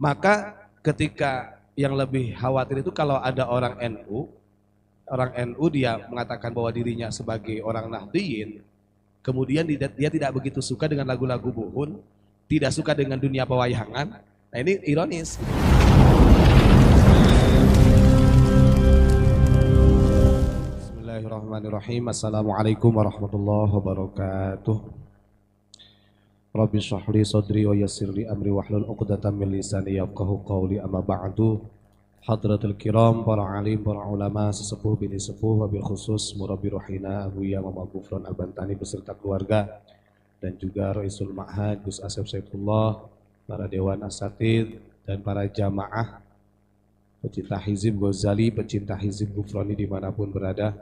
Maka ketika yang lebih khawatir itu kalau ada orang NU dia mengatakan bahwa dirinya sebagai orang Nahdliyin, kemudian dia tidak begitu suka dengan lagu-lagu Buhun, tidak suka dengan dunia pewayangan. Nah ini ironis. Bismillahirrahmanirrahim. Assalamualaikum warahmatullahi wabarakatuh. Rabbi shrah li sadri wa yassir li amri wahlul 'uqdatam min lisani yafqahu qawli, amma ba'du. Hadratul kiram, para alim, para ulama, sesepuh bini sepuh, wabil khusus murabbi rohina Abuya Muhammad Gufron Al-Bantani beserta keluarga, dan juga Raisul Ma'had Gus Asep Saifullah, para dewan asatid, dan para jamaah pecinta Hizib Ghazali, pecinta Hizib Gufroni dimanapun berada,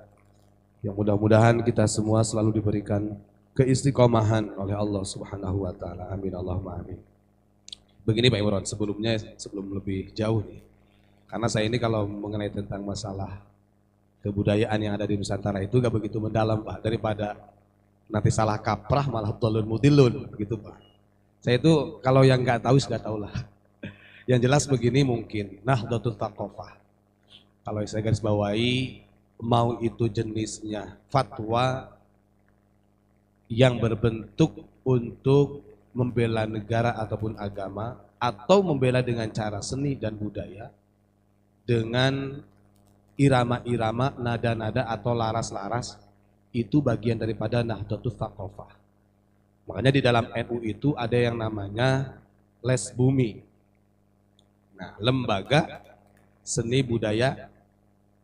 yang mudah-mudahan kita semua selalu diberikan keistiqomahan oleh Allah Subhanahu wa Ta'ala. Amin Allahumma amin. Begini Pak Imron, sebelum lebih jauh nih, karena saya ini kalau mengenai tentang masalah kebudayaan yang ada di Nusantara itu gak begitu mendalam Pak, daripada nanti salah kaprah malah dhalun mudillun begitu Pak. Saya itu kalau yang nggak tahu sudah tahu lah. Yang jelas begini, mungkin Nahdlatul Thaqafah, kalau saya garis bawahi, mau itu jenisnya fatwa yang berbentuk untuk membela negara ataupun agama, atau membela dengan cara seni dan budaya, dengan irama-irama, nada-nada atau laras-laras, itu bagian daripada Nahdlatul Thaqafah. Makanya di dalam NU itu ada yang namanya Les Bumi. Nah, Lembaga Seni Budaya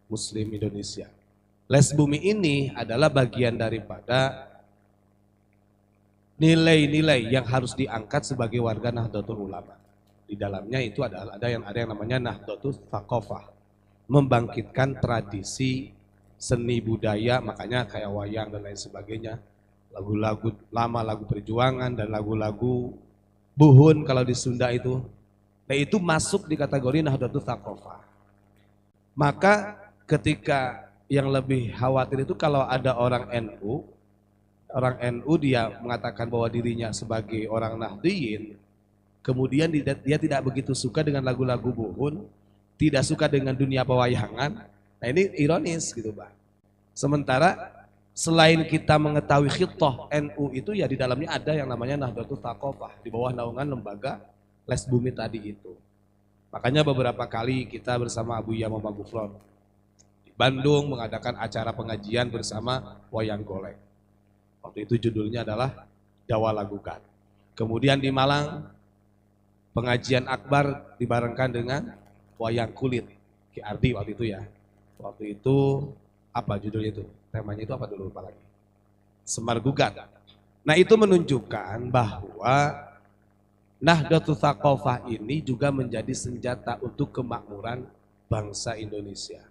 Muslim Indonesia. Les Bumi ini adalah bagian daripada nilai-nilai yang harus diangkat sebagai warga Nahdlatul Ulama. Di dalamnya itu ada yang namanya Nahdlatul Thaqafah, membangkitkan tradisi seni budaya, makanya kayak wayang dan lain sebagainya, lagu-lagu lama, lagu perjuangan, dan lagu-lagu Buhun kalau di Sunda itu. Nah itu masuk di kategori Nahdlatul Thaqafah. Maka ketika yang lebih khawatir itu kalau ada orang NU dia mengatakan bahwa dirinya sebagai orang Nahdliyin, kemudian dia tidak begitu suka dengan lagu-lagu Buhun, tidak suka dengan dunia pewayangan. Nah ini ironis gitu Pak. Sementara selain kita mengetahui khitoh NU itu, ya di dalamnya ada yang namanya Nahdlatul Thaqafah di bawah naungan lembaga Les Bumi tadi itu. Makanya beberapa kali kita bersama Abuya Muhammad Gufron di Bandung mengadakan acara pengajian bersama wayang golek. Waktu itu judulnya adalah Dawa Lagukan. Kemudian di Malang pengajian akbar dibarengkan dengan wayang kulit Ki Ardi waktu itu ya. Waktu itu apa judulnya itu? Temanya itu apa dulu lupa lagi. Semar Gugat. Nah itu menunjukkan bahwa Nahdlatul Thaqafah ini juga menjadi senjata untuk kemakmuran bangsa Indonesia.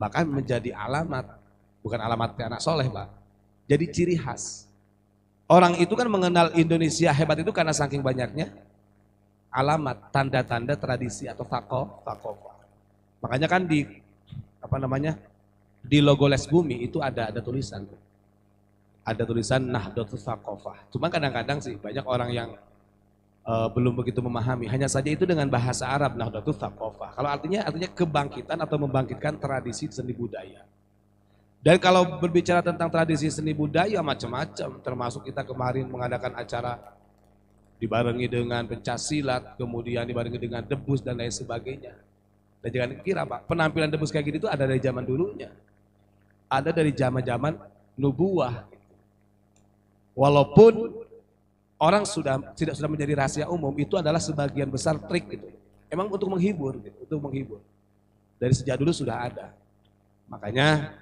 Bahkan menjadi alamat, bukan alamat anak soleh Pak, jadi ciri khas. Orang itu kan mengenal Indonesia hebat itu karena saking banyaknya alamat, tanda-tanda tradisi atau thaqafah. Makanya kan di logo Les Bumi itu ada tulisan. Ada tulisan Nahdlatul Thaqafah. Cuma kadang-kadang sih banyak orang yang belum begitu memahami. Hanya saja itu dengan bahasa Arab Nahdlatul Thaqafah. Kalau artinya kebangkitan atau membangkitkan tradisi seni budaya. Dan kalau berbicara tentang tradisi seni budaya macam-macam, termasuk kita kemarin mengadakan acara dibarengi dengan pencaksilat, kemudian dibarengi dengan debus dan lain sebagainya. Dan jangan kira Pak, penampilan debus kayak gitu itu ada dari zaman dulunya. Ada dari zaman-zaman nubuah. Walaupun orang sudah menjadi rahasia umum, itu adalah sebagian besar trik gitu. Emang untuk menghibur gitu, untuk menghibur. Dari sejak dulu sudah ada. Makanya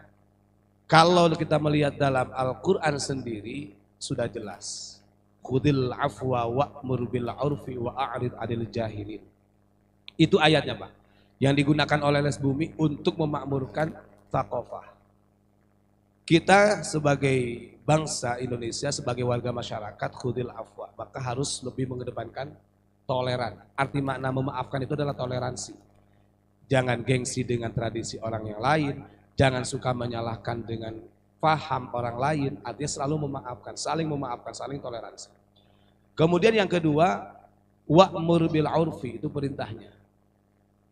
kalau kita melihat dalam Al-Qur'an sendiri sudah jelas. Khudil afwa wa'mur bil 'urfi wa a'rid 'anil jahilin. Itu ayatnya Pak, yang digunakan oleh Les Bumi untuk memakmurkan thaqafah. Kita sebagai bangsa Indonesia, sebagai warga masyarakat, khudil afwa, maka harus lebih mengedepankan toleran. Arti makna memaafkan itu adalah toleransi. Jangan gengsi dengan tradisi orang yang lain, jangan suka menyalahkan dengan paham orang lain, artinya selalu memaafkan, saling toleransi. Kemudian yang kedua, Wa'mur bil urfi, itu perintahnya.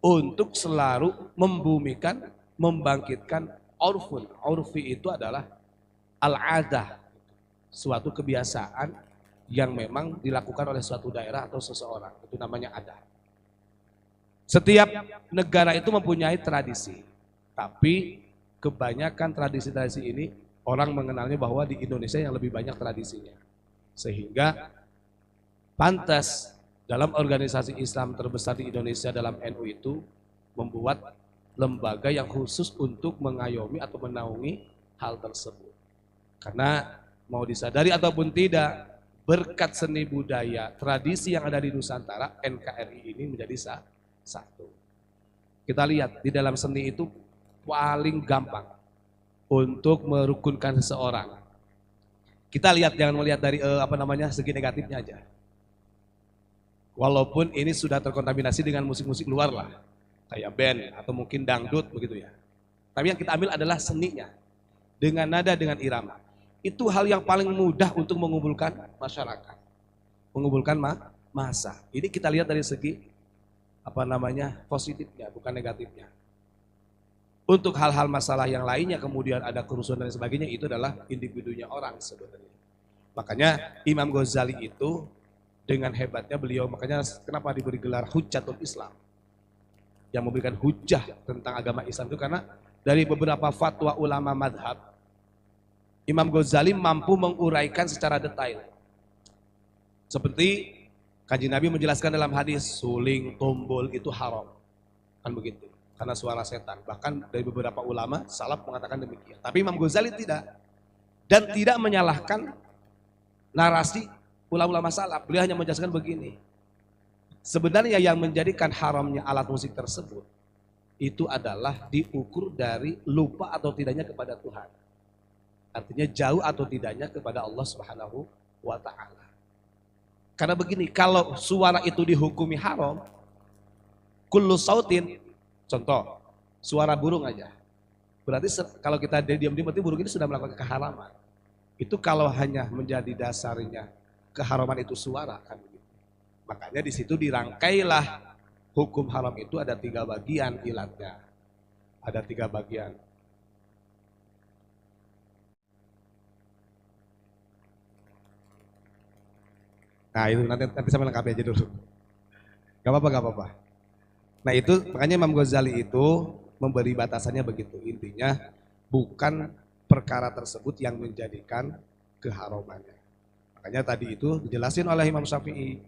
Untuk selalu membumikan, membangkitkan urfun. Urfi itu adalah al-adah, suatu kebiasaan yang memang dilakukan oleh suatu daerah atau seseorang. Itu namanya adat. Setiap negara itu mempunyai tradisi. Tapi kebanyakan tradisi-tradisi ini orang mengenalnya bahwa di Indonesia yang lebih banyak tradisinya. Sehingga pantas dalam organisasi Islam terbesar di Indonesia dalam NU itu membuat lembaga yang khusus untuk mengayomi atau menaungi hal tersebut. Karena mau disadari ataupun tidak, berkat seni budaya, tradisi yang ada di Nusantara, NKRI ini menjadi satu. Kita lihat di dalam seni itu paling gampang untuk merukunkan seseorang. Kita lihat, jangan melihat dari segi negatifnya aja. Walaupun ini sudah terkontaminasi dengan musik-musik luar lah, kayak band atau mungkin dangdut begitu ya. Tapi yang kita ambil adalah seninya, dengan nada, dengan irama. Itu hal yang paling mudah untuk mengumpulkan masyarakat, mengumpulkan massa. Ini kita lihat dari segi positifnya, bukan negatifnya. Untuk hal-hal masalah yang lainnya, kemudian ada kerusuhan dan sebagainya, itu adalah individunya orang sebenarnya. Makanya Imam Ghazali itu dengan hebatnya beliau, makanya kenapa diberi gelar Hujjatul Islam, yang memberikan hujah tentang agama Islam itu karena dari beberapa fatwa ulama madhab, Imam Ghazali mampu menguraikan secara detail. Seperti Kanjeng Nabi menjelaskan dalam hadis, suling, tombol itu haram. Kan begitu, karena suara setan. Bahkan dari beberapa ulama salaf mengatakan demikian. Tapi Imam Ghazali tidak. Dan tidak menyalahkan narasi ulama-ulama salaf. Beliau hanya menjelaskan begini. Sebenarnya yang menjadikan haramnya alat musik tersebut itu adalah diukur dari lupa atau tidaknya kepada Tuhan. Artinya jauh atau tidaknya kepada Allah Subhanahu wa ta'ala. Karena begini, kalau suara itu dihukumi haram, kullu sautin, contoh, suara burung aja. Berarti kalau kita diam-diam, berarti burung ini sudah melakukan keharaman. Itu kalau hanya menjadi dasarnya keharaman itu suara, kan begitu. Makanya di situ dirangkailah hukum haram itu ada 3 bagian ilatnya. Ada 3 bagian. Nah itu nanti saya melengkapi aja dulu. Gak apa-apa, gak apa-apa. Nah itu makanya Imam Ghazali itu memberi batasannya begitu. Intinya bukan perkara tersebut yang menjadikan keharamannya. Makanya tadi itu dijelasin oleh Imam Syafi'i.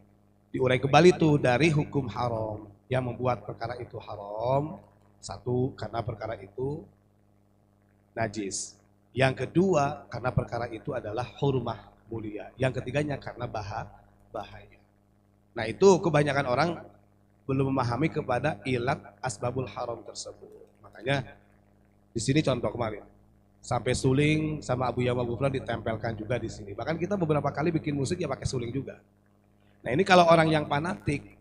Diurai kembali tuh dari hukum haram. Yang membuat perkara itu haram. Satu, karena perkara itu najis. Yang kedua, karena perkara itu adalah hurmah, mulia. Yang ketiganya karena bahaya. Nah itu kebanyakan orang belum memahami kepada ilat asbabul haram tersebut. Makanya di sini contoh kemarin sampai suling sama Abu Yawma Ghufran ditempelkan juga di sini. Bahkan kita beberapa kali bikin musik ya pakai suling juga. Nah ini kalau orang yang fanatik,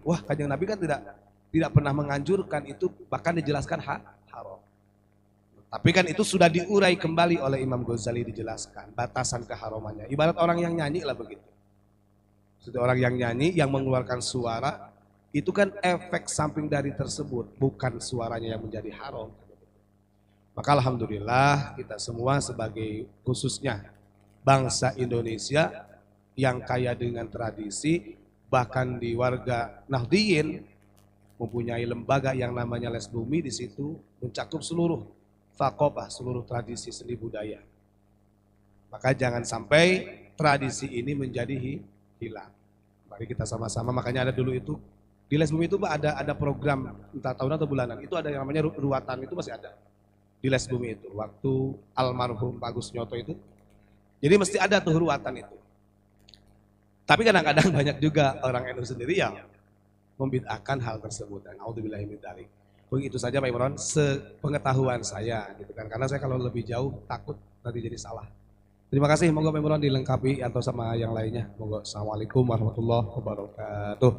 wah Kanjeng Nabi kan tidak pernah menganjurkan itu, bahkan dijelaskan haram. Tapi kan itu sudah diurai kembali oleh Imam Ghazali, dijelaskan batasan keharamannya. Ibarat orang yang nyanyi lah begitu. Orang yang nyanyi, yang mengeluarkan suara, itu kan efek samping dari tersebut, bukan suaranya yang menjadi haram. Maka alhamdulillah kita semua sebagai khususnya bangsa Indonesia yang kaya dengan tradisi, bahkan di warga Nahdliyin mempunyai lembaga yang namanya Les Bumi, di situ mencakup seluruh thaqafah, seluruh tradisi seni budaya. Maka jangan sampai tradisi ini menjadi hilang. Mari kita sama-sama, makanya ada dulu itu di Les Bumi itu ada program entah tahunan atau bulanan, itu ada yang namanya ruatan, itu masih ada di Les Bumi itu waktu almarhum Pak Gus Nyoto itu, jadi mesti ada tuh ruatan itu. Tapi kadang-kadang banyak juga orang NU sendiri yang membid'ahkan hal tersebut. Dan naudzubillahi min dzalik. Begitu saja Pak Imron, sepengetahuan saya gitu kan, karena saya kalau lebih jauh takut nanti jadi salah. Terima kasih, moga Pak Imron dilengkapi atau sama yang lainnya. Moga. Assalamualaikum warahmatullahi wabarakatuh.